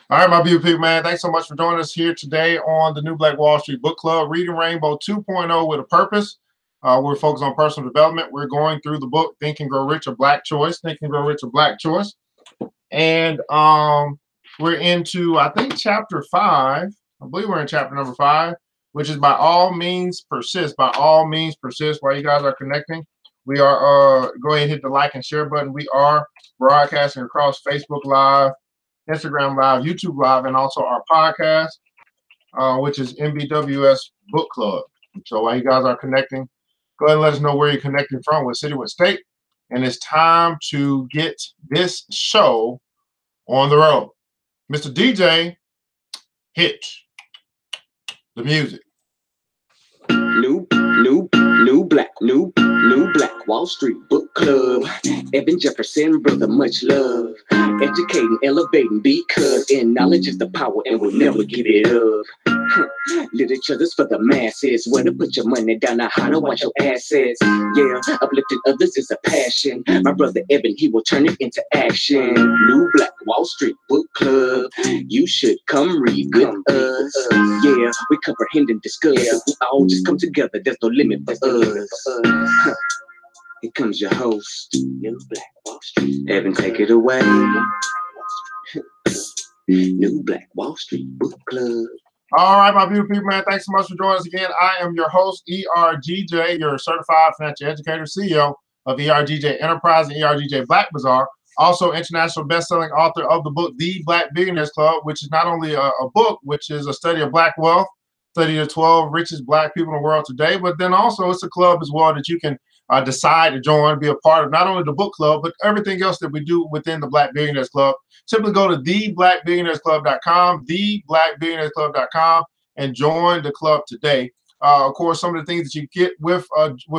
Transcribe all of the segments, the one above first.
All right, my beautiful people, man. Thanks so much for joining us here today on the New Black Wall Street Book Club, Reading Rainbow 2.0 with a Purpose. We're focused on personal development. We're going through the book Think and Grow Rich, a Black Choice. Think and Grow Rich, a Black Choice. And we're into, I think, chapter 5. I believe we're in chapter number 5, which is By All Means Persist. By All Means Persist. While you guys are connecting, we are, go ahead and hit the like and share button. We are broadcasting across Facebook Live, Instagram Live, YouTube Live, and also our podcast, which is NBWS Book Club. So while you guys are connecting, go ahead and let us know where you're connecting from, what city, what state. And it's time to get this show on the road. Mr. DJ, hit the music. New Black Wall Street Book Club. Evan Jefferson, brother, much love. Educating, elevating, because in knowledge is the power and we'll never give it up. Literature's for the masses. Where to put your money down, now how to watch your assets. Yeah, uplifting others is a passion. My brother Evan, he will turn it into action. New Black Wall Street Book Club. You should come read with us. Yeah, we comprehend and discuss. We all just come together. There's no limit for us. Here comes your host, New Black Wall Street. Evan, take it away. New Black Wall Street Book Club. All right, my beautiful people, man. Thanks so much for joining us again. I am your host, ERGJ, your certified financial educator, CEO of ERGJ Enterprise and ERGJ Black Bazaar. Also, international best-selling author of the book, The Black Billionaires Club, which is not only a book, which is a study of Black wealth, study of 12 richest Black people in the world today, but then also it's a club as well that you can decide to join, be a part of not only the book club, but everything else that we do within the Black Billionaires Club. Simply go to theblackbillionairesclub.com, theblackbillionairesclub.com, and join the club today. Of course, some of the things that you get with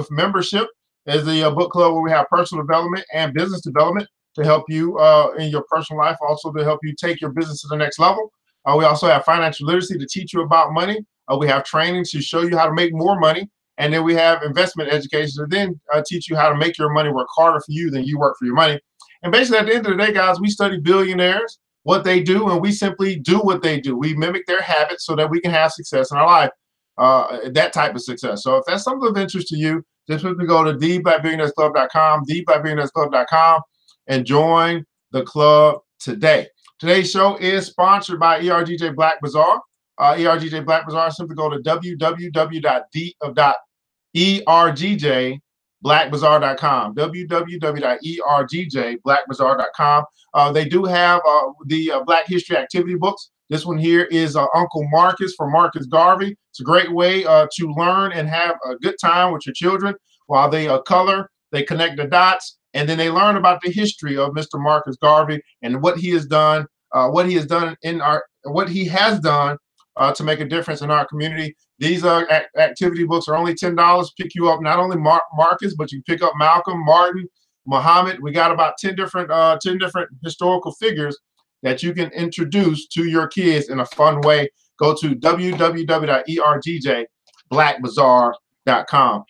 membership is the book club, where we have personal development and business development to help you in your personal life, also to help you take your business to the next level. We also have financial literacy to teach you about money. We have training to show you how to make more money. And then we have investment education to then teach you how to make your money work harder for you than you work for your money. And basically, at the end of the day, guys, we study billionaires, what they do, and we simply do what they do. We mimic their habits so that we can have success in our life, that type of success. So if that's something of interest to you, just simply go to theblackbillionairesclub.com, theblackbillionairesclub.com, and join the club today. Today's show is sponsored by ERGJ Black Bazaar. ERGJ Black Bazaar, simply go to www.ergjblackbazaar.com, www.ergjblackbazaar.com. They do have the Black History Activity books. This one here is Uncle Marcus from Marcus Garvey. It's a great way to learn and have a good time with your children while they color, they connect the dots, and then they learn about the history of Mr. Marcus Garvey and what he has done, to make a difference in our community. These activity books are only $10. Pick you up not only Marcus, but you can pick up Malcolm, Martin, Muhammad. We got about 10 different historical figures that you can introduce to your kids in a fun way. Go to www.ergjblackbazaar.com.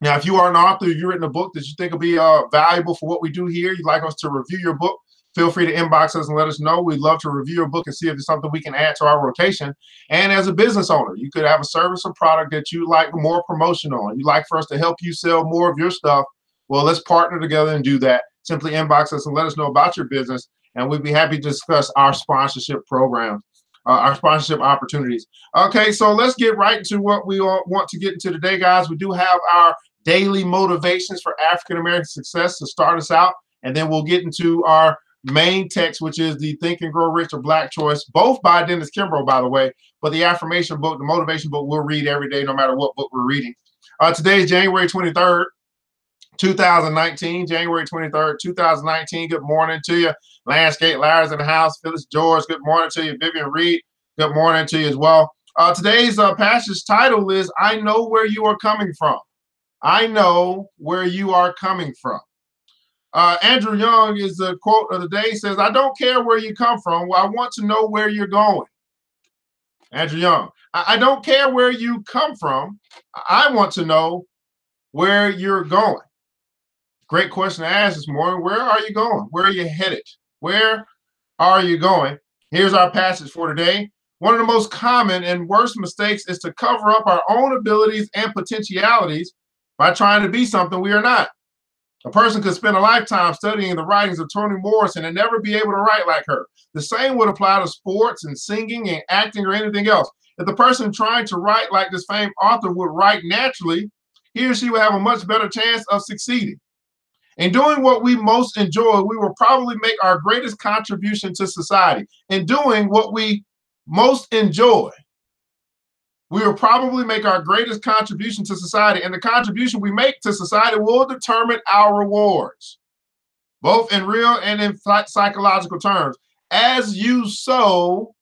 Now, if you are an author, if you've written a book that you think will be valuable for what we do here, you'd like us to review your book, feel free to inbox us and let us know. We'd love to review your book and see if it's something we can add to our rotation. And as a business owner, you could have a service or product that you like more promotion on. You'd like for us to help you sell more of your stuff. Well, let's partner together and do that. Simply inbox us and let us know about your business, and we'd be happy to discuss our sponsorship programs, our sponsorship opportunities. Okay, so let's get right into what we want to get into today, guys. We do have our daily motivations for African-American success to start us out, and then we'll get into our main text, which is the Think and Grow Rich or Black Choice, both by Dennis Kimbro, by the way. But the affirmation book, the motivation book, we'll read every day, no matter what book we're reading. Today is January 23rd, 2019. January 23rd, 2019. Good morning to you. Landscape Larry's in the house. Phyllis George, good morning to you. Vivian Reed, good morning to you as well. Today's passage title is I Know Where You Are Coming From. I know where you are coming from. Andrew Young is the quote of the day. He says, I don't care where you come from. Well, I want to know where you're going. Andrew Young, I don't care where you come from. I want to know where you're going. Great question to ask this morning. Where are you going? Where are you headed? Where are you going? Here's our passage for today. One of the most common and worst mistakes is to cover up our own abilities and potentialities by trying to be something we are not. A person could spend a lifetime studying the writings of Toni Morrison and never be able to write like her. The same would apply to sports and singing and acting or anything else. If the person trying to write like this famed author would write naturally, he or she would have a much better chance of succeeding. In doing what we most enjoy, we will probably make our greatest contribution to society. In doing what we most enjoy, we will probably make our greatest contribution to society, and the contribution we make to society will determine our rewards, both in real and in psychological terms. As you sow,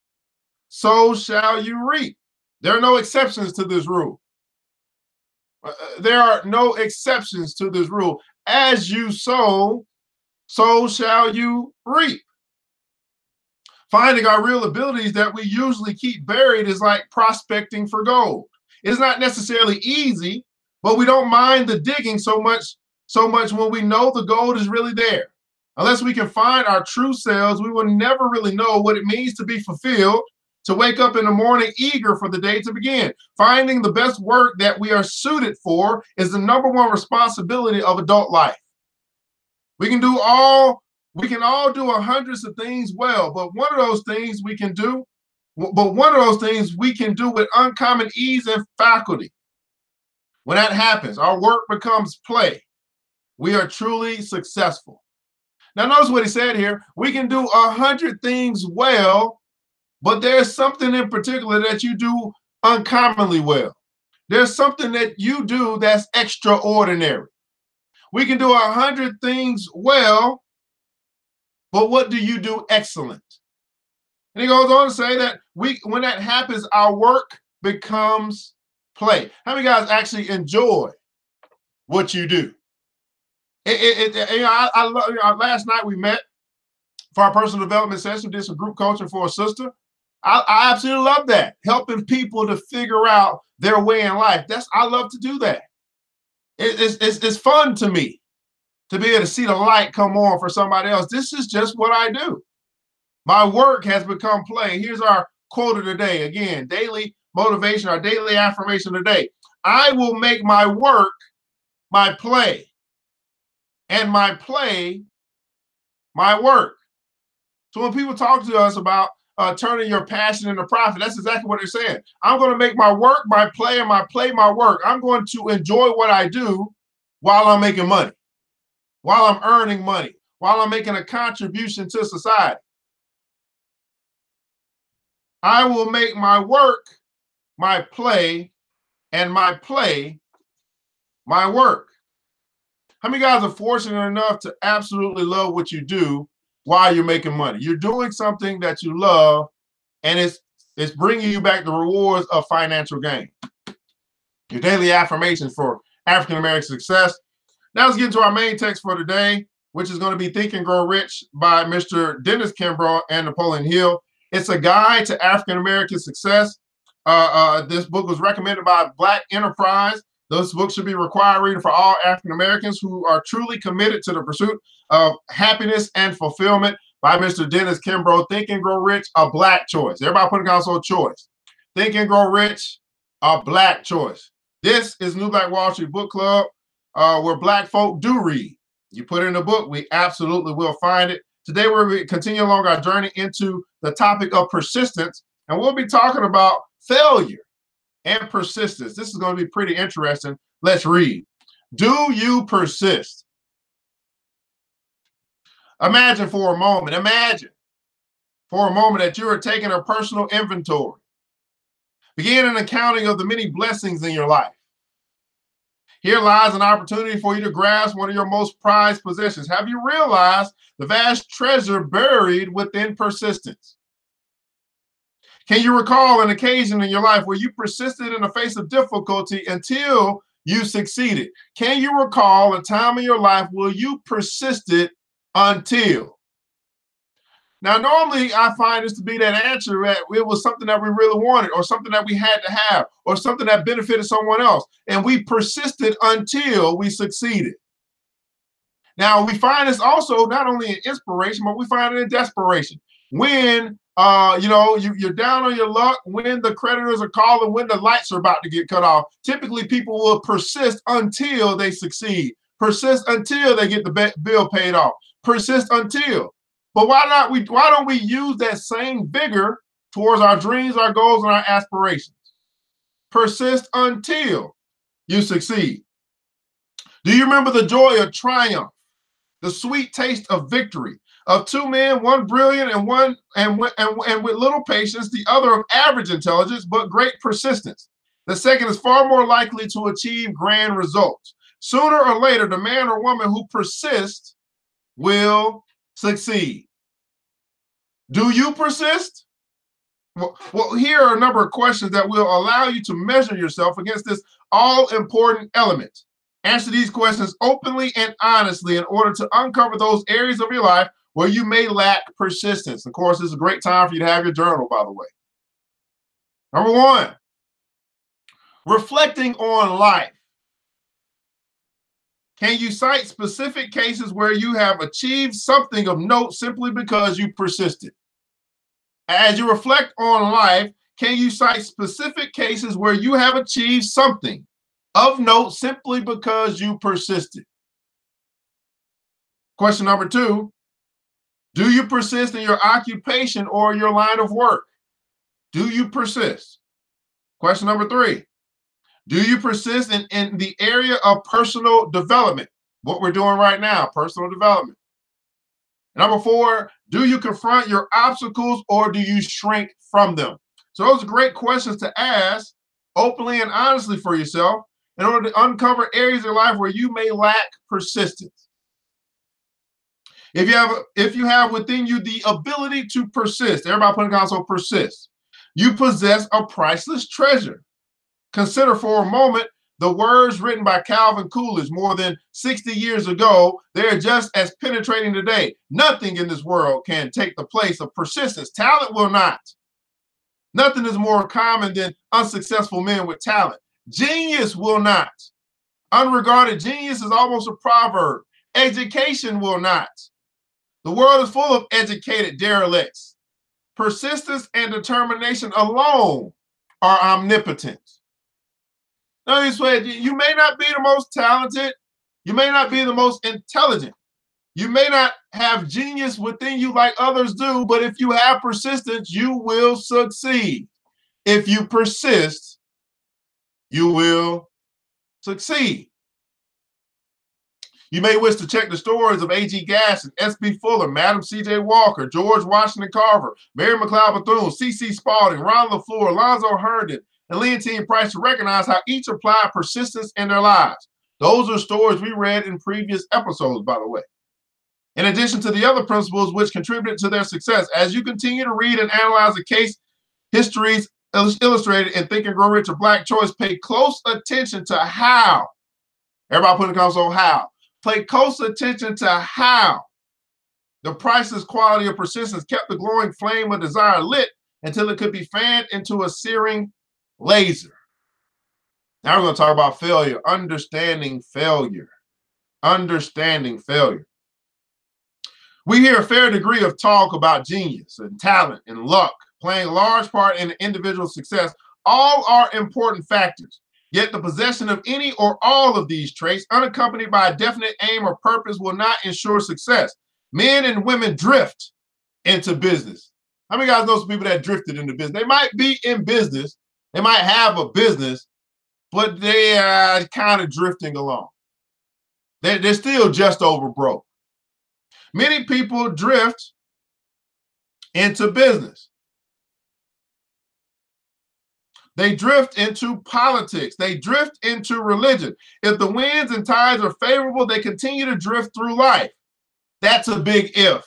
so shall you reap. There are no exceptions to this rule. There are no exceptions to this rule. As you sow, so shall you reap. Finding our real abilities that we usually keep buried is like prospecting for gold. It's not necessarily easy, but we don't mind the digging so much when we know the gold is really there. Unless we can find our true selves, we will never really know what it means to be fulfilled, to wake up in the morning eager for the day to begin. Finding the best work that we are suited for is the #1 responsibility of adult life. We can all do hundreds of things well, but one of those things we can do with uncommon ease and faculty. When that happens, our work becomes play. We are truly successful. Now notice what he said here. We can do 100 things well, but there's something in particular that you do uncommonly well. There's something that you do that's extraordinary. We can do 100 things well, but what do you do excellent? And he goes on to say that when that happens, our work becomes play. How many guys actually enjoy what you do? Last night we met for our personal development session, did some group coaching for a sister. I absolutely love that, helping people to figure out their way in life. I love to do that. It's fun to me to be able to see the light come on for somebody else. This is just what I do. My work has become play. Here's our quote of the day. Again, daily motivation, our daily affirmation today. I will make my work my play, and my play my work. So when people talk to us about turning your passion into profit, that's exactly what they're saying. I'm going to make my work my play, and my play my work. I'm going to enjoy what I do while I'm making money, while I'm earning money, while I'm making a contribution to society. I will make my work my play, and my play my work. How many guys are fortunate enough to absolutely love what you do while you're making money? You're doing something that you love, and it's bringing you back the rewards of financial gain. Your daily affirmations for African American success. Now let's get into our main text for today, which is going to be Think and Grow Rich by Mr. Dennis Kimbro and Napoleon Hill. It's a guide to African American success. This book was recommended by Black Enterprise. Those books should be required reading for all African Americans who are truly committed to the pursuit of happiness and fulfillment by Mr. Dennis Kimbro. Think and Grow Rich, a Black choice. Everybody put in console choice. Think and Grow Rich, a Black choice. This is New Black Wall Street Book Club, where Black folk do read. You put it in the book, we absolutely will find it. Today, we're continuing along our journey into the topic of persistence, and we'll be talking about failure and persistence. This is going to be pretty interesting. Let's read. Do you persist? Imagine for a moment that you are taking a personal inventory. Begin an accounting of the many blessings in your life. Here lies an opportunity for you to grasp one of your most prized possessions. Have you realized the vast treasure buried within persistence? Can you recall an occasion in your life where you persisted in the face of difficulty until you succeeded? Can you recall a time in your life where you persisted until? Now, normally I find this to be that answer that it was something that we really wanted, or something that we had to have, or something that benefited someone else. And we persisted until we succeeded. Now, we find this also not only in inspiration, but we find it in desperation. when you're down on your luck, when the creditors are calling, when the lights are about to get cut off. Typically, people will persist until they succeed. Persist until they get the bill paid off. Persist until. But why don't we use that same vigor towards our dreams, our goals, and our aspirations? Persist until you succeed. Do you remember the joy of triumph, the sweet taste of victory, of two men, one brilliant and one and with little patience, the other of average intelligence but great persistence? The second is far more likely to achieve grand results. Sooner or later, the man or woman who persists will succeed. Do you persist? Well, here are a number of questions that will allow you to measure yourself against this all-important element. Answer these questions openly and honestly in order to uncover those areas of your life where you may lack persistence. Of course, this is a great time for you to have your journal, by the way. Number one, reflecting on life. Can you cite specific cases where you have achieved something of note simply because you persisted? As you reflect on life, can you cite specific cases where you have achieved something of note simply because you persisted? Question number two, do you persist in your occupation or your line of work? Do you persist? Question number three, do you persist in the area of personal development? What we're doing right now, personal development. Number four, do you confront your obstacles or do you shrink from them? So those are great questions to ask openly and honestly for yourself in order to uncover areas of your life where you may lack persistence. If you have within you the ability to persist, everybody put in the console, persist. You possess a priceless treasure. Consider for a moment the words written by Calvin Coolidge more than 60 years ago. They're just as penetrating today. Nothing in this world can take the place of persistence. Talent will not. Nothing is more common than unsuccessful men with talent. Genius will not. Unregarded genius is almost a proverb. Education will not. The world is full of educated derelicts. Persistence and determination alone are omnipotent. Now, this way, you may not be the most talented. You may not be the most intelligent. You may not have genius within you like others do, but if you have persistence, you will succeed. If you persist, you will succeed. You may wish to check the stories of A.G. Gaston, S.B. Fuller, Madam C.J. Walker, George Washington Carver, Mary McLeod Bethune, C.C. Spalding, Ron LaFleur, Alonzo Herndon, and Leontine Price to recognize how each applied persistence in their lives. Those are stories we read in previous episodes, by the way. In addition to the other principles which contributed to their success, as you continue to read and analyze the case histories illustrated in Think and Grow Rich or Black Choice, pay close attention to how. Everybody put in the console, how. Pay close attention to how the priceless quality of persistence kept the glowing flame of desire lit until it could be fanned into a searing laser. Now we're going to talk about failure, understanding failure. Understanding failure. We hear a fair degree of talk about genius and talent and luck playing a large part in individual success. All are important factors. Yet the possession of any or all of these traits, unaccompanied by a definite aim or purpose, will not ensure success. Men and women drift into business. How many guys know some people that drifted into business? They might be in business, they might have a business, but they are kind of drifting along. They're still just over broke. Many people drift into business. They drift into politics. They drift into religion. If the winds and tides are favorable, they continue to drift through life. That's a big if.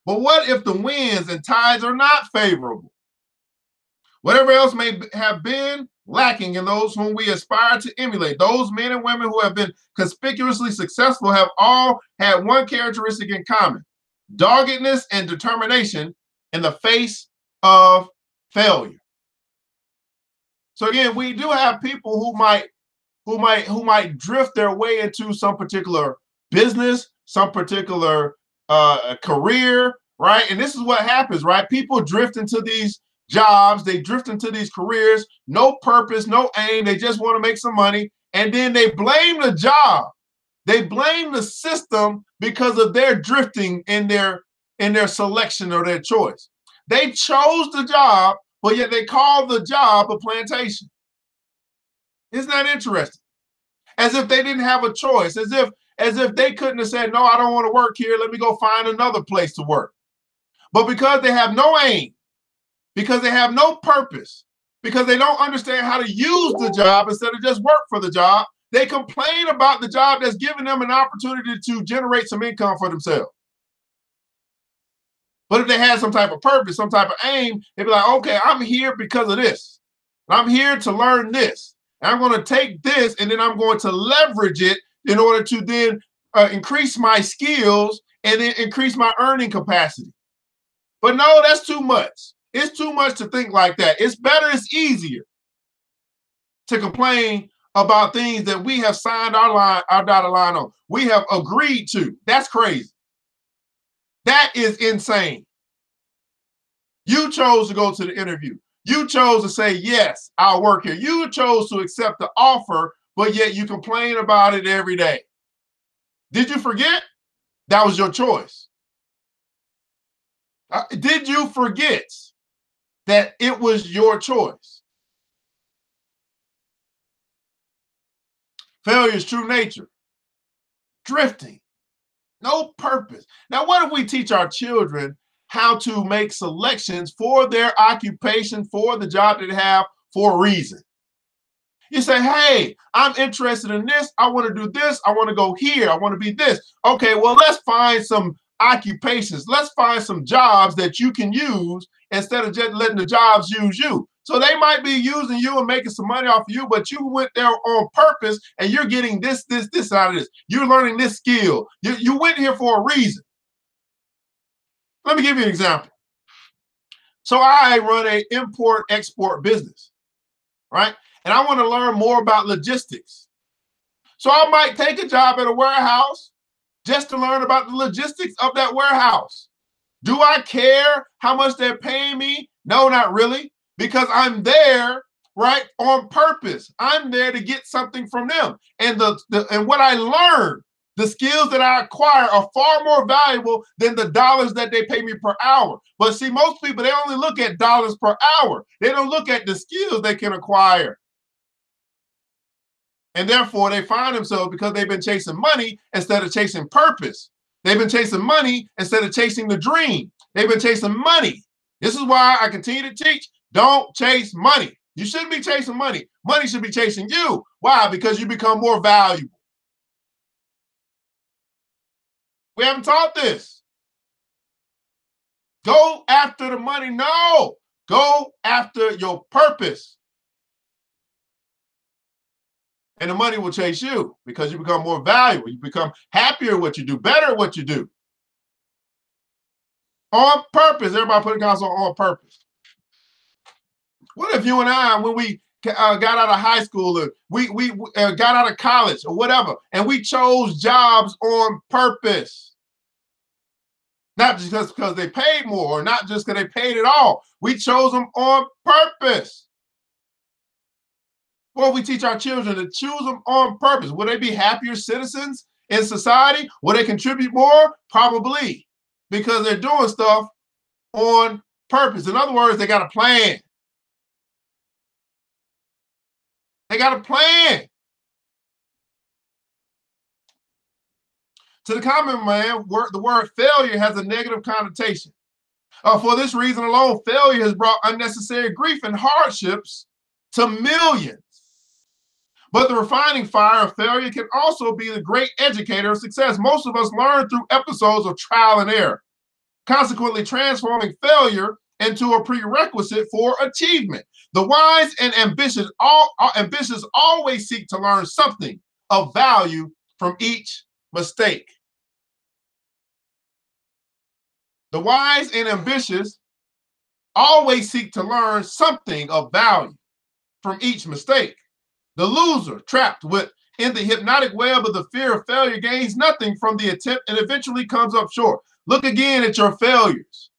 But what if the winds and tides are not favorable? Whatever else may have been lacking in those whom we aspire to emulate, those men and women who have been conspicuously successful have all had one characteristic in common: doggedness and determination in the face of failure. So again, we do have people who might drift their way into some particular business, some particular career, right? And this is what happens, right? People drift into these jobs, they drift into these careers, no purpose, no aim, they just want to make some money, and then they blame the job. They blame the system because of their drifting in their selection or their choice. They chose the job, but yet they call the job a plantation. Isn't that interesting? As if they didn't have a choice, as if they couldn't have said, no, I don't want to work here, let me go find another place to work. But because they have no aim, because they have no purpose, because they don't understand how to use the job instead of just work for the job, they complain about the job that's giving them an opportunity to generate some income for themselves. But if they had some type of purpose, some type of aim, they'd be like, okay, I'm here because of this. I'm here to learn this. And I'm going to take this and then I'm going to leverage it in order to then increase my skills and then increase my earning capacity. But no, that's too much. It's too much to think like that. It's better, it's easier to complain about things that we have signed our dotted line on. We have agreed to. That's crazy. That is insane. You chose to go to the interview. You chose to say, yes, I'll work here. You chose to accept the offer, but yet you complain about it every day. Did you forget? That was your choice. Did you forget that it was your choice? Failure is true nature. Drifting. No purpose. Now, what if we teach our children how to make selections for their occupation, for the job that they have, for a reason? You say, hey, I'm interested in this. I want to do this. I want to go here. I want to be this. Okay, well, let's find some occupations. Let's find some jobs that you can use instead of just letting the jobs use you. So they might be using you and making some money off of you, but you went there on purpose and you're getting this out of this. You're learning this skill. You went here for a reason. Let me give you an example. So I run an import-export business, right? And I want to learn more about logistics. So I might take a job at a warehouse just to learn about the logistics of that warehouse. Do I care how much they're paying me? No, not really. Because I'm there, right, on purpose. I'm there to get something from them. And and what I learn, the skills that I acquire are far more valuable than the dollars that they pay me per hour. But see, most people, they only look at dollars per hour. They don't look at the skills they can acquire. And therefore, they find themselves, because they've been chasing money instead of chasing purpose. They've been chasing money instead of chasing the dream. They've been chasing money. This is why I continue to teach. Don't chase money. You shouldn't be chasing money. Money should be chasing you. Why? Because you become more valuable. We haven't taught this. Go after the money. No. Go after your purpose. And the money will chase you because you become more valuable. You become happier at what you do, better at what you do. On purpose. Everybody put a console on purpose. What if you and I, when we got out of high school, or we got out of college or whatever, and we chose jobs on purpose? Not just because they paid more, or not just because they paid it all. We chose them on purpose. Well, we teach our children to choose them on purpose. Will they be happier citizens in society? Will they contribute more? Probably, because they're doing stuff on purpose. In other words, they got a plan. They got a plan. To the common man, the word failure has a negative connotation. For this reason alone, failure has brought unnecessary grief and hardships to millions. But the refining fire of failure can also be the great educator of success. Most of us learn through episodes of trial and error, consequently transforming failure into a prerequisite for achievement. The wise and ambitious always seek to learn something of value from each mistake. The wise and ambitious always seek to learn something of value from each mistake. The loser, trapped in the hypnotic web of the fear of failure, gains nothing from the attempt and eventually comes up short. Look again at your failures.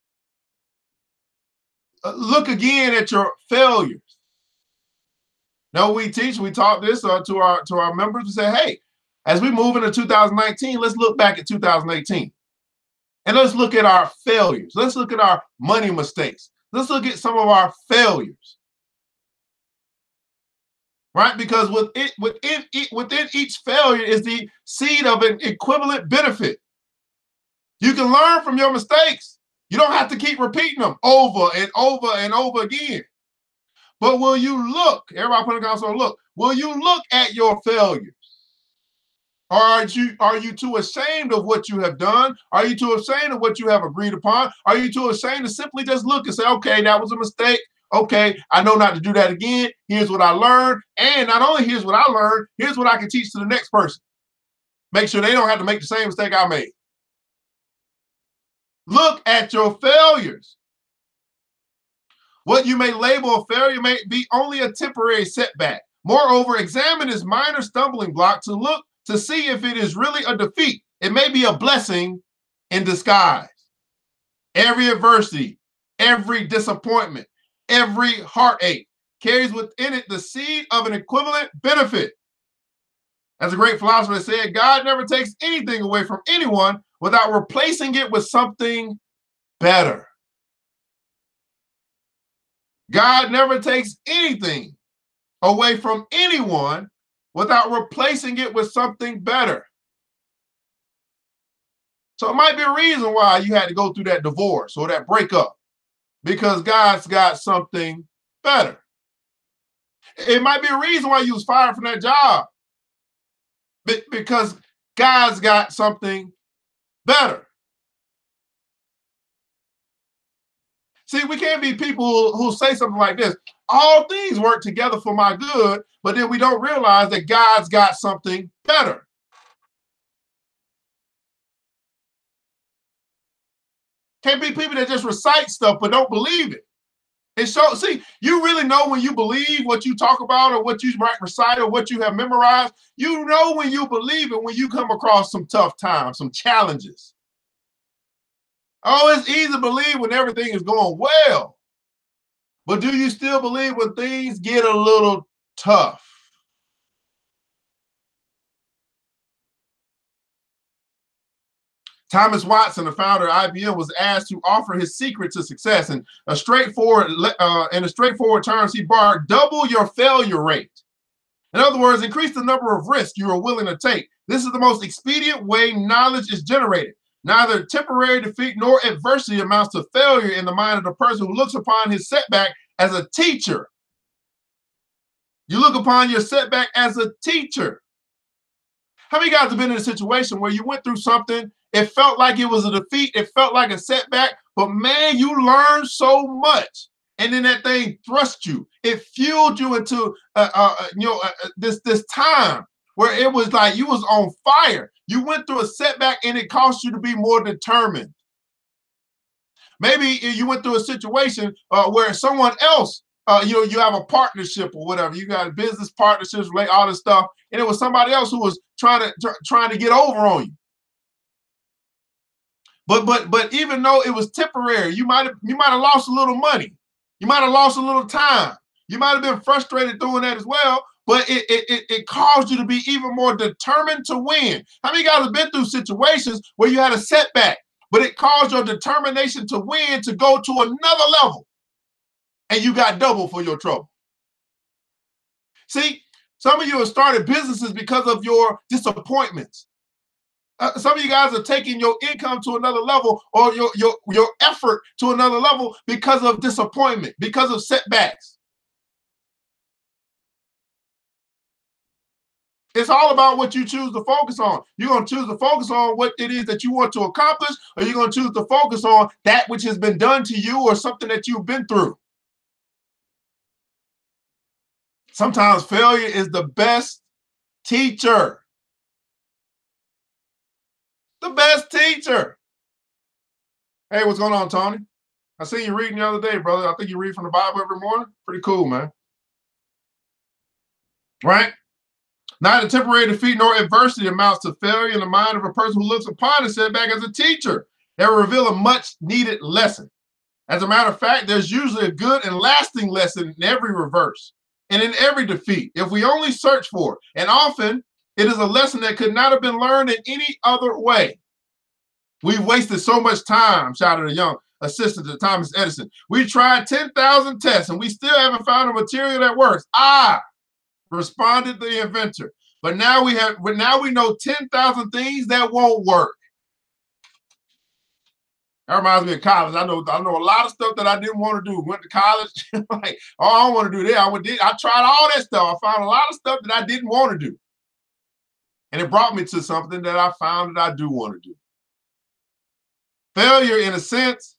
Look again at your failures. Now we taught this to our members. We say, hey, as we move into 2019, let's look back at 2018. And let's look at our failures. Let's look at our money mistakes. Let's look at some of our failures. Right? Because within each failure is the seed of an equivalent benefit. You can learn from your mistakes. You don't have to keep repeating them over and over and over again. But will you look, everybody put a console, look, will you look at your failures? Or are you too ashamed of what you have done? Are you too ashamed of what you have agreed upon? Are you too ashamed to simply just look and say, okay, that was a mistake. Okay, I know not to do that again. Here's what I learned. And not only here's what I learned, here's what I can teach to the next person. Make sure they don't have to make the same mistake I made. Look at your failures. What you may label a failure may be only a temporary setback. Moreover, examine this minor stumbling block to see if it is really a defeat. It may be a blessing in disguise. Every adversity, every disappointment, every heartache carries within it the seed of an equivalent benefit. As a great philosopher said, God never takes anything away from anyone without replacing it with something better. God never takes anything away from anyone without replacing it with something better. So it might be a reason why you had to go through that divorce or that breakup, because God's got something better. It might be a reason why you was fired from that job, because God's got something better. See, we can't be people who say something like this: all things work together for my good, but then we don't realize that God's got something better. Can't be people that just recite stuff but don't believe it. And so, see, you really know when you believe what you talk about or what you might recite or what you have memorized. You know when you believe it when you come across some tough times, some challenges. Oh, it's easy to believe when everything is going well. But do you still believe when things get a little tough? Thomas Watson, the founder of IBM, was asked to offer his secret to success. And in a straightforward terms, he barked, double your failure rate. In other words, increase the number of risks you are willing to take. This is the most expedient way knowledge is generated. Neither temporary defeat nor adversity amounts to failure in the mind of the person who looks upon his setback as a teacher. You look upon your setback as a teacher. How many guys have been in a situation where you went through something, it felt like it was a defeat, it felt like a setback, but man, you learned so much. And then that thing thrust you. It fueled you into this time where it was like you was on fire. You went through a setback and it caused you to be more determined. Maybe you went through a situation where someone else, you have a partnership or whatever. You got business partnerships, all this stuff, and it was somebody else who was trying to get over on you. But even though it was temporary, you might have lost a little money. You might have lost a little time. You might have been frustrated doing that as well, but it caused you to be even more determined to win. How many guys have been through situations where you had a setback, but it caused your determination to win to go to another level, and you got double for your trouble? See, some of you have started businesses because of your disappointments. Some of you guys are taking your income to another level or your effort to another level because of disappointment, because of setbacks. It's all about what you choose to focus on. You're going to choose to focus on what it is that you want to accomplish, or you're going to choose to focus on that which has been done to you or something that you've been through. Sometimes failure is the best teacher. The best teacher. Hey, what's going on, Tony? I seen you reading the other day, brother. I think you read from the Bible every morning. Pretty cool, man. Right? Neither temporary defeat nor adversity amounts to failure in the mind of a person who looks upon a setback as a teacher. They reveal a much needed lesson. As a matter of fact, there's usually a good and lasting lesson in every reverse and in every defeat if we only search for it. And often it is a lesson that could not have been learned in any other way. We've wasted so much time, shouted a young assistant to Thomas Edison. We tried 10,000 tests and we still haven't found a material that works. Ah, responded the inventor. But now we know 10,000 things that won't work. That reminds me of college. I know a lot of stuff that I didn't want to do. Went to college, like, oh, I don't want to do that. I tried all that stuff. I found a lot of stuff that I didn't want to do. And it brought me to something that I found that I do want to do. Failure, in a sense,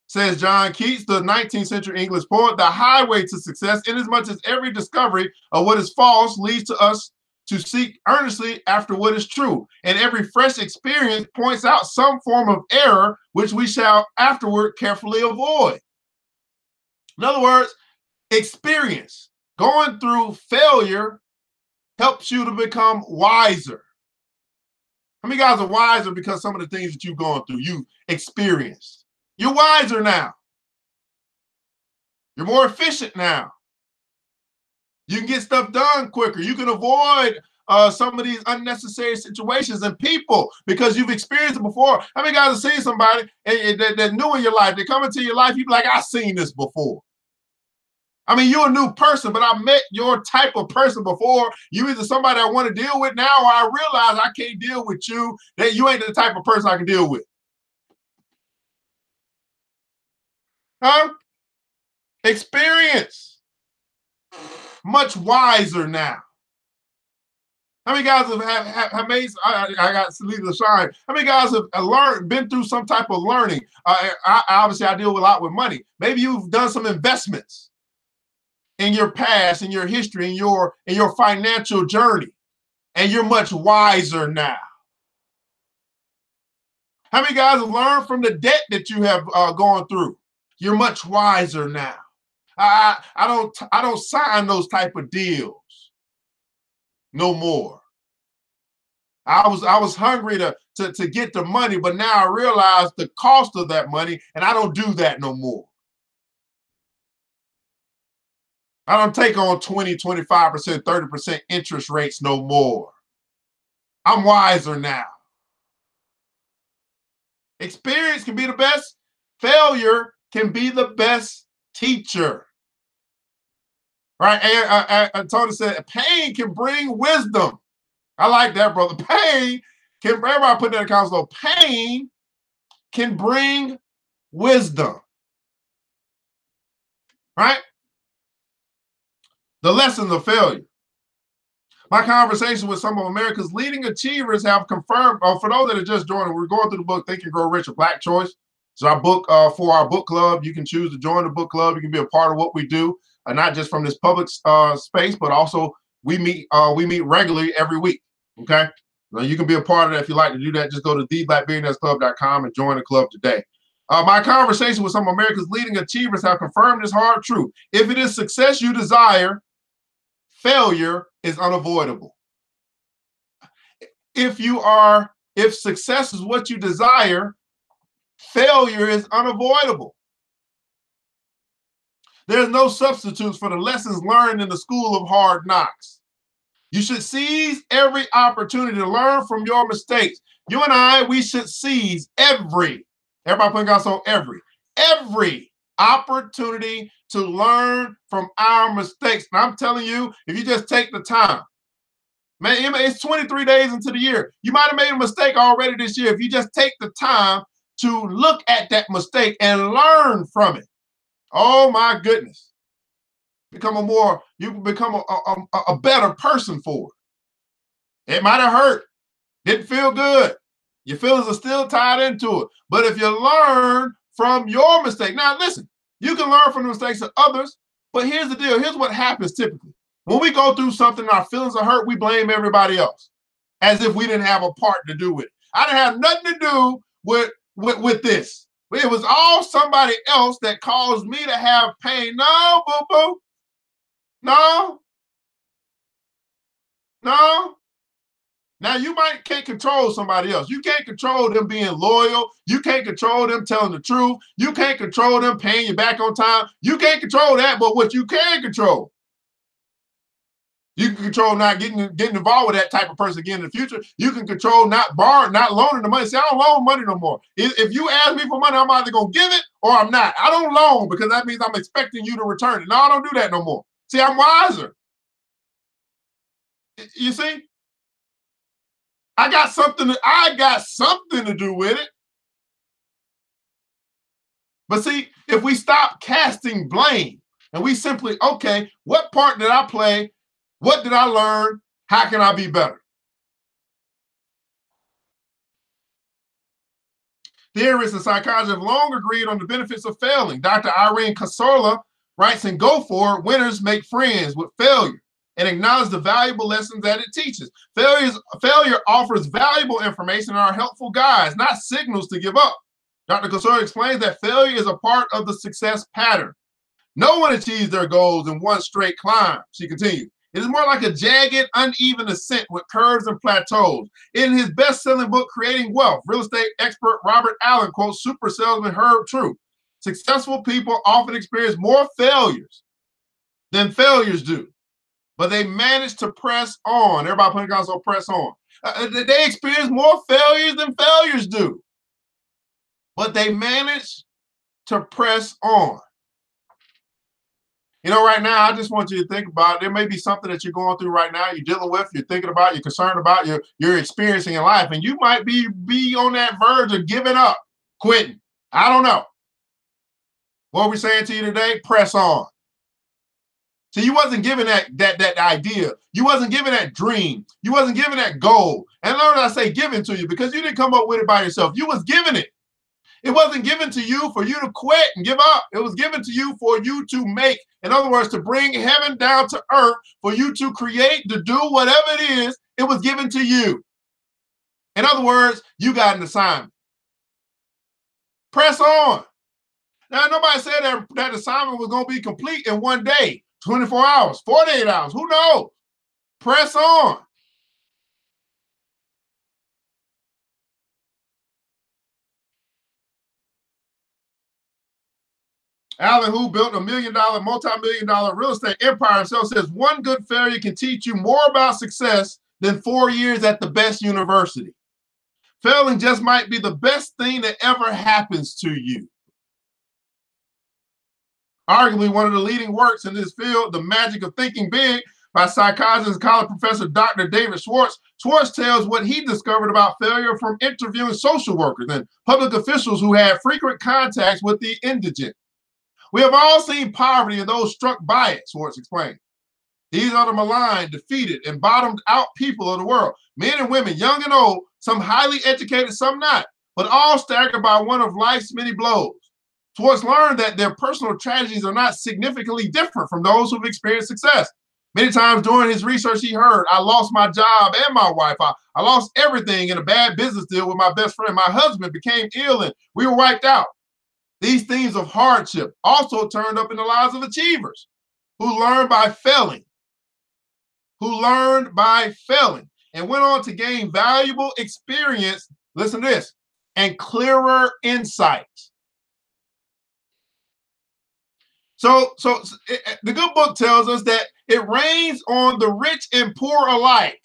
says John Keats, the 19th century English poet, the highway to success, inasmuch as every discovery of what is false leads to us to seek earnestly after what is true. And every fresh experience points out some form of error, which we shall afterward carefully avoid. In other words, experience, going through failure helps you to become wiser. How many guys are wiser because some of the things that you've gone through, you've experienced? You're wiser now. You're more efficient now. You can get stuff done quicker. You can avoid some of these unnecessary situations and people because you've experienced it before. How many guys have seen somebody that's new in your life? They come into your life, you be like, I've seen this before. I mean, you're a new person, but I met your type of person before. You either somebody I want to deal with now, or I realize I can't deal with you, that you ain't the type of person I can deal with. Huh? Experience. Much wiser now. How many guys have made, I got to leave the shine. How many guys have been through some type of learning? Obviously, I deal a lot with money. Maybe you've done some investments in your past, in your history, in your financial journey, and you're much wiser now. How many guys have learned from the debt that you have gone through? You're much wiser now. I don't sign those type of deals no more. I was hungry to get the money, but now I realize the cost of that money, and I don't do that no more. I don't take on 20, 25%, 30% interest rates no more. I'm wiser now. Experience can be the best. Failure can be the best teacher. Right? And Tony said, pain can bring wisdom. I like that, brother. Pain can, everybody put that in comments, though. Pain can bring wisdom. Right? The lessons of failure. My conversation with some of America's leading achievers have confirmed, for those that are just joining, we're going through the book, Think and Grow Rich, A Black Choice. It's our book for our book club. You can choose to join the book club. You can be a part of what we do, not just from this public space, but also we meet regularly every week, okay? Now, you can be a part of that if you like to do that. Just go to theblackbillionairesclub.com and join the club today. My conversation with some of America's leading achievers have confirmed this hard truth. If it is success you desire, failure is unavoidable. If success is what you desire, failure is unavoidable. There's no substitutes for the lessons learned in the school of hard knocks. You should seize every opportunity to learn from your mistakes. You and we should seize everybody putting us on every opportunity to learn from our mistakes. And I'm telling you, if you just take the time, man, it's 23 days into the year. You might have made a mistake already this year. If you just take the time to look at that mistake and learn from it, oh my goodness, you can become a better person for it. It might have hurt, didn't feel good. Your feelings are still tied into it. But if you learn from your mistake, now listen, you can learn from the mistakes of others, but here's the deal. Here's what happens typically. When we go through something, our feelings are hurt, we blame everybody else as if we didn't have a part to do with it. I didn't have nothing to do with this. It was all somebody else that caused me to have pain. No, boo-boo. No. Now, you can't control somebody else. You can't control them being loyal. You can't control them telling the truth. You can't control them paying you back on time. You can't control that, but what you can control, you can control not getting involved with that type of person again in the future. You can control not loaning the money. See, I don't loan money no more. If you ask me for money, I'm either going to give it or I'm not. I don't loan because that means I'm expecting you to return it. No, I don't do that no more. See, I'm wiser. You see? I got something to do with it. But see, if we stop casting blame and we simply, okay, what part did I play? What did I learn? How can I be better? Theorists and psychologists have long agreed on the benefits of failing. Dr. Irene Casola writes in Go For It, winners make friends with failure and acknowledge the valuable lessons that it teaches. Failure offers valuable information and are helpful guides, not signals to give up. Dr. Casola explains that failure is a part of the success pattern. No one achieves their goals in one straight climb, she continues. It is more like a jagged, uneven ascent with curves and plateaus. In his best-selling book, Creating Wealth, real estate expert Robert Allen quotes super salesman Herb True. Successful people often experience more failures than failures do, but they manage to press on. Everybody putting down, so press on. They experience more failures than failures do, but they manage to press on. You know, right now, I just want you to think about it. There may be something that you're going through right now, you're dealing with, you're thinking about, you're concerned about, you're experiencing in life, and you might be on that verge of giving up, quitting. I don't know. What we're saying to you today, press on. So you wasn't given that idea. You wasn't given that dream. You wasn't given that goal. And learn I say given to you because you didn't come up with it by yourself. You was given it. It wasn't given to you for you to quit and give up. It was given to you for you to make. In other words, to bring heaven down to earth, for you to create, to do whatever it is, it was given to you. In other words, you got an assignment. Press on. Now, nobody said that assignment was going to be complete in one day, 24 hours, 48 hours. Who knows? Press on. Alan, who built a multi-million-dollar real estate empire himself, says one good failure can teach you more about success than 4 years at the best university. Failing just might be the best thing that ever happens to you. Arguably one of the leading works in this field, The Magic of Thinking Big, by psychologist and college professor Dr. David Schwartz. Schwartz tells what he discovered about failure from interviewing social workers and public officials who had frequent contacts with the indigent. We have all seen poverty and those struck by it, Schwartz explained. These are the maligned, defeated, and bottomed out people of the world. Men and women, young and old, some highly educated, some not, but all staggered by one of life's many blows. Schwartz learned that their personal tragedies are not significantly different from those who've experienced success. Many times during his research, he heard, I lost my job and my wife. I lost everything in a bad business deal with my best friend. My husband became ill and we were wiped out. These themes of hardship also turned up in the lives of achievers who learned by failing, and went on to gain valuable experience, listen to this, and clearer insights. So the good book tells us that it rains on the rich and poor alike.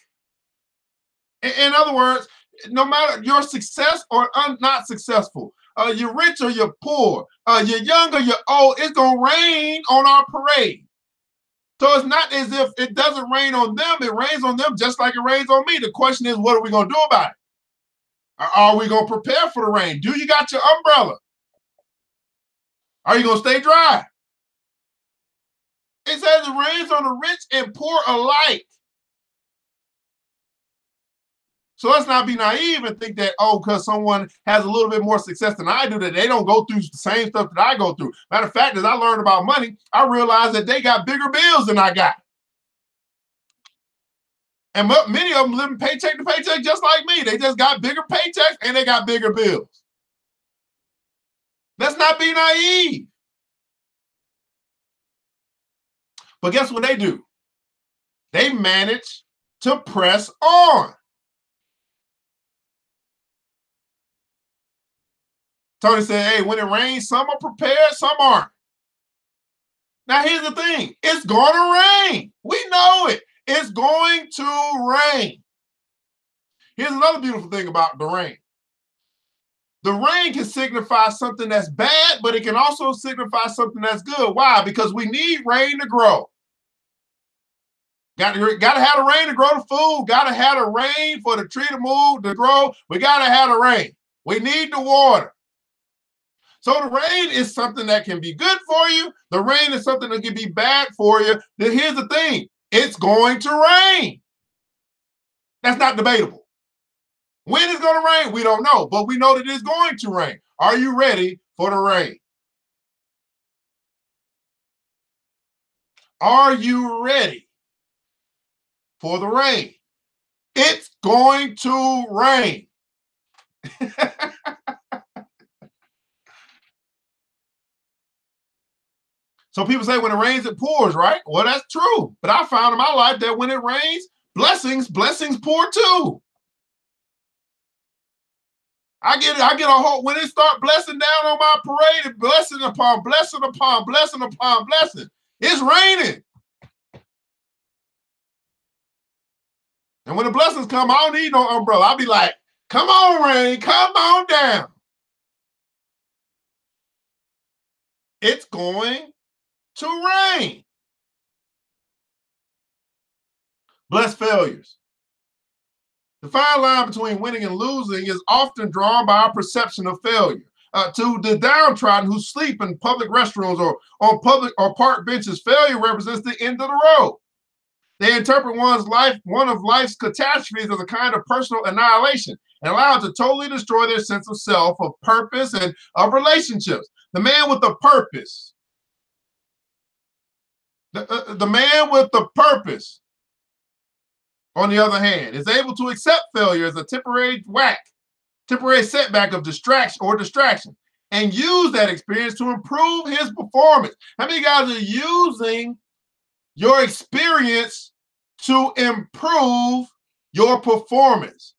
In other words, no matter your success or not successful, you're rich or you're poor, you're young or you're old, it's going to rain on our parade. So it's not as if it doesn't rain on them. It rains on them just like it rains on me. The question is, what are we going to do about it? Are we going to prepare for the rain? Do you got your umbrella? Are you going to stay dry? It says it rains on the rich and poor alike. So let's not be naive and think that, oh, because someone has a little bit more success than I do, that they don't go through the same stuff that I go through. Matter of fact, as I learned about money, I realized that they got bigger bills than I got. And many of them living paycheck to paycheck just like me. They just got bigger paychecks and they got bigger bills. Let's not be naive. But guess what they do? They manage to press on. Tony said, hey, when it rains, some are prepared, some aren't. Now, here's the thing. It's going to rain. We know it. It's going to rain. Here's another beautiful thing about the rain. The rain can signify something that's bad, but it can also signify something that's good. Why? Because we need rain to grow. Got to have the rain to grow the food. Got to have the rain for the tree to move, to grow. We got to have the rain. We need the water. So the rain is something that can be good for you. The rain is something that can be bad for you. Then here's the thing. It's going to rain. That's not debatable. When it's going to rain, we don't know, but we know that it's going to rain. Are you ready for the rain? Are you ready for the rain? It's going to rain. So people say when it rains, it pours, right? Well, that's true. But I found in my life that when it rains, blessings pour too. I get a whole, when it start blessing down on my parade, blessing upon blessing upon blessing upon blessing. It's raining. And when the blessings come, I don't need no umbrella. I'll be like, come on, rain, come on down. It's going to rain. Bless failures. The fine line between winning and losing is often drawn by our perception of failure. To the downtrodden who sleep in public restrooms or on public or park benches, failure represents the end of the road. They interpret one of life's catastrophes as a kind of personal annihilation and allow it to totally destroy their sense of self, of purpose, and of relationships. The man with the purpose, the man with the purpose, on the other hand, is able to accept failure as a temporary setback of distraction, and use that experience to improve his performance. How many guys are using your experience to improve your performance?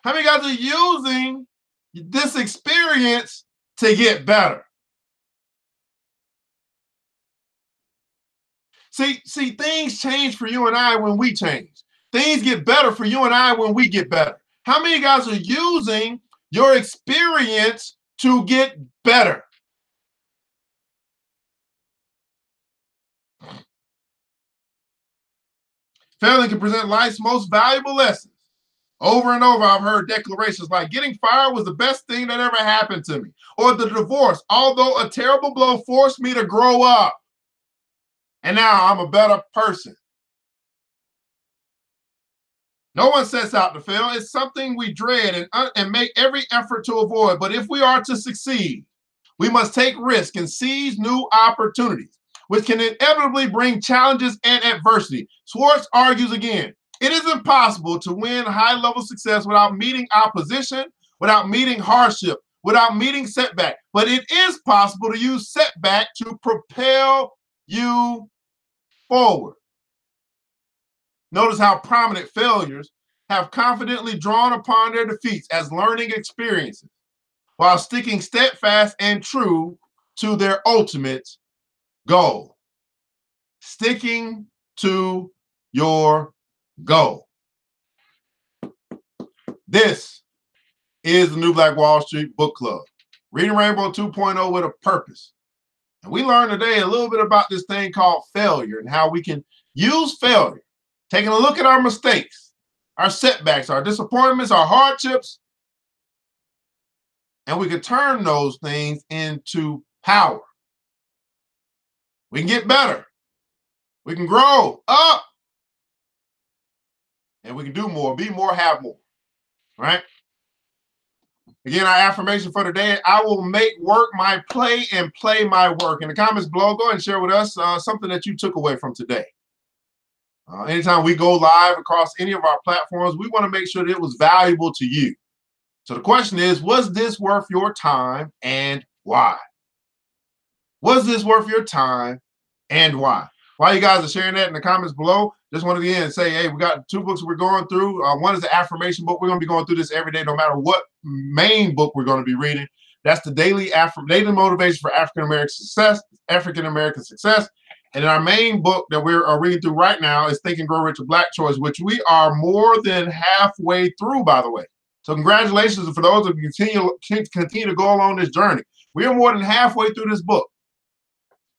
How many guys are using this experience to get better? See, things change for you and I when we change. Things get better for you and I when we get better. How many guys are using your experience to get better? Failing can present life's most valuable lessons. Over and over, I've heard declarations like, getting fired was the best thing that ever happened to me. Or the divorce, although a terrible blow, forced me to grow up. And now I'm a better person. No one sets out to fail. It's something we dread and make every effort to avoid. But if we are to succeed, we must take risks and seize new opportunities, which can inevitably bring challenges and adversity. Schwartz argues again, it is impossible to win high-level success without meeting opposition, without meeting hardship, without meeting setback. But it is possible to use setback to propel you forward. Notice how prominent failures have confidently drawn upon their defeats as learning experiences, while sticking steadfast and true to their ultimate goal. Sticking to your goal. This is the New Black Wall Street Book Club. Reading Rainbow 2.0 with a purpose. And we learned today a little bit about this thing called failure and how we can use failure, taking a look at our mistakes, our setbacks, our disappointments, our hardships, and we can turn those things into power. We can get better. We can grow up. And we can do more, be more, have more. Right? Again, our affirmation for today, I will make work my play and play my work. In the comments below, go ahead and share with us something that you took away from today. Anytime we go live across any of our platforms, we want to make sure that it was valuable to you. So the question is, was this worth your time and why? Was this worth your time and why? While you guys are sharing that in the comments below, just want to begin and say, hey, we got 2 books we're going through. One is the affirmation book. We're going to be going through this every day, no matter what main book we're going to be reading. That's the daily motivation for African American success. And then our main book that we're reading through right now is Think and Grow Rich, a Black Choice, which we are more than halfway through, by the way. So congratulations for those who continue to go along this journey. We are more than halfway through this book.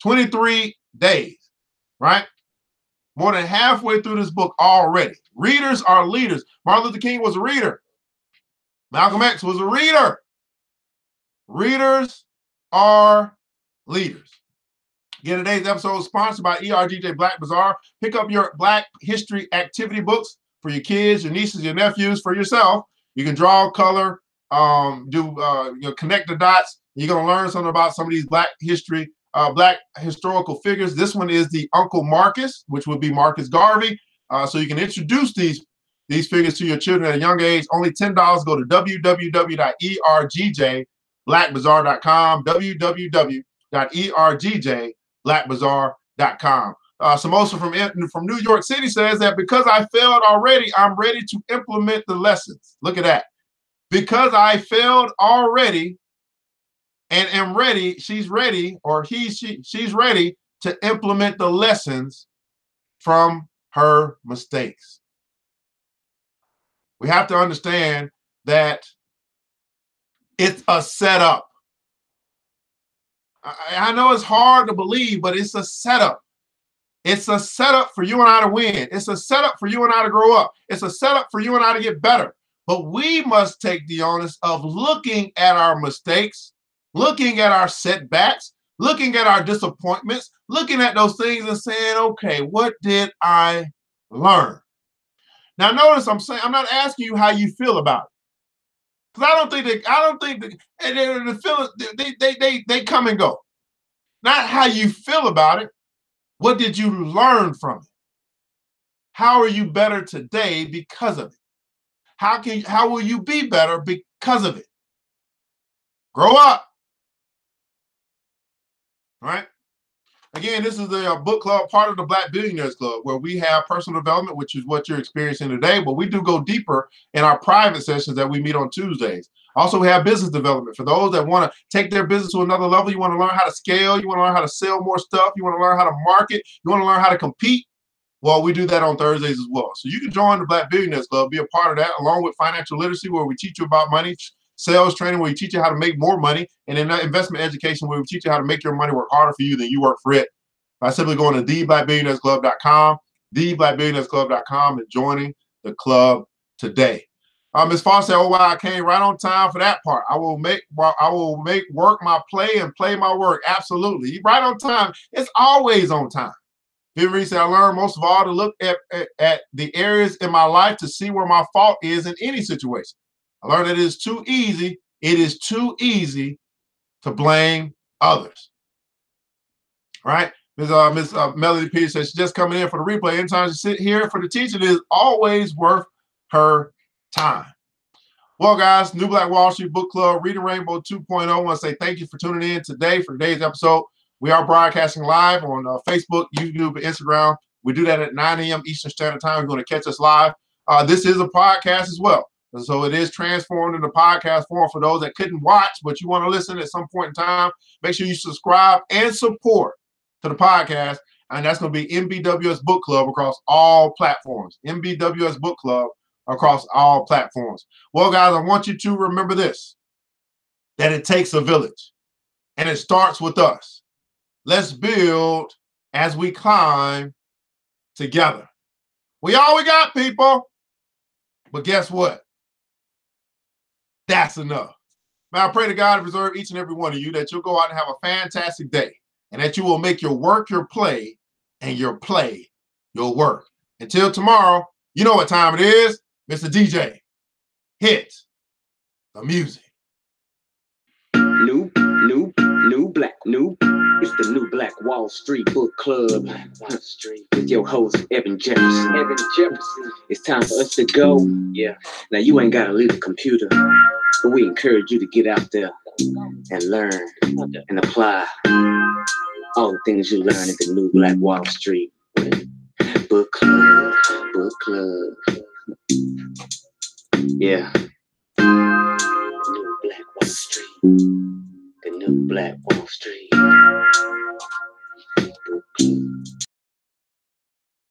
23 days, right? More than halfway through this book already. Readers are leaders. Martin Luther King was a reader. Malcolm X was a reader. Readers are leaders. Again, today's episode is sponsored by ERGJ Black Bazaar. Pick up your Black history activity books for your kids, your nieces, your nephews, for yourself. You can draw, color, connect the dots. You're going to learn something about some of these Black history, Black historical figures. This one is the Uncle Marcus, which would be Marcus Garvey. So you can introduce these figures to your children at a young age. Only $10. Go to www.ergjblackbazaar.com, www.ergjblackbazaar.com. Samosa from New York City says that because I failed already, I'm ready to implement the lessons. Look at that. Because I failed already and am ready, she's ready, or she's ready to implement the lessons from her mistakes. We have to understand that it's a setup. I know it's hard to believe, but it's a setup. It's a setup for you and I to win. It's a setup for you and I to grow up. It's a setup for you and I to get better. But we must take the onus of looking at our mistakes, looking at our setbacks, looking at our disappointments, looking at those things and saying, okay, what did I learn? Now, notice I'm not asking you how you feel about it. Because I don't think the feelings, they come and go. Not how you feel about it. What did you learn from it? How are you better today because of it? How will you be better because of it? Grow up. All right. Again, this is the book club, part of the Black Billionaires Club, where we have personal development, which is what you're experiencing today, but we do go deeper in our private sessions that we meet on Tuesdays. Also, we have business development. For those that want to take their business to another level, you want to learn how to scale, you want to learn how to sell more stuff, you want to learn how to market, you want to learn how to compete. Well, we do that on Thursdays as well. So you can join the Black Billionaires Club, be a part of that, along with financial literacy, where we teach you about money, sales training, where we teach you how to make more money, and then investment education, where we teach you how to make your money work harder for you than you work for it, by simply going to theblackbillionairesclub.com, theblackbillionairesclub.com, and joining the club today. Ms. Foster said, oh, wow, I came right on time for that part. I will make work my play and play my work. Absolutely. Right on time. It's always on time. Vivian said, I learned most of all to look at the areas in my life to see where my fault is in any situation. I learned that it is too easy. It is too easy to blame others. Right? Ms. Melody Peters says, she's just coming in for the replay. Anytime she sit here for the teaching, it is always worth her time. Well, guys, New Black Wall Street Book Club, Reading Rainbow 2.0. I want to say thank you for tuning in today for today's episode. We are broadcasting live on Facebook, YouTube, and Instagram. We do that at 9 a.m. Eastern Standard Time. You're going to catch us live. This is a podcast as well. And so it is transformed into podcast form for those that couldn't watch, but you want to listen at some point in time. Make sure you subscribe and support to the podcast. And that's going to be NBWS Book Club across all platforms. NBWS Book Club across all platforms. Well, guys, I want you to remember this, that it takes a village, and it starts with us. Let's build as we climb together. We all we got, people. But guess what? That's enough. Man, I pray to God to preserve each and every one of you, that you'll go out and have a fantastic day, and that you will make your work your play, and your play your work. Until tomorrow, you know what time it is. Mr. DJ, hit the music. New black. It's the New Black Wall Street Book Club. With your host, Evan Jefferson. It's time for us to go. Yeah. Now, you ain't got to leave the computer, but we encourage you to get out there and learn and apply all the things you learn at the New Black Wall Street Book Club. Yeah. New Black Wall Street. Black Wall Street.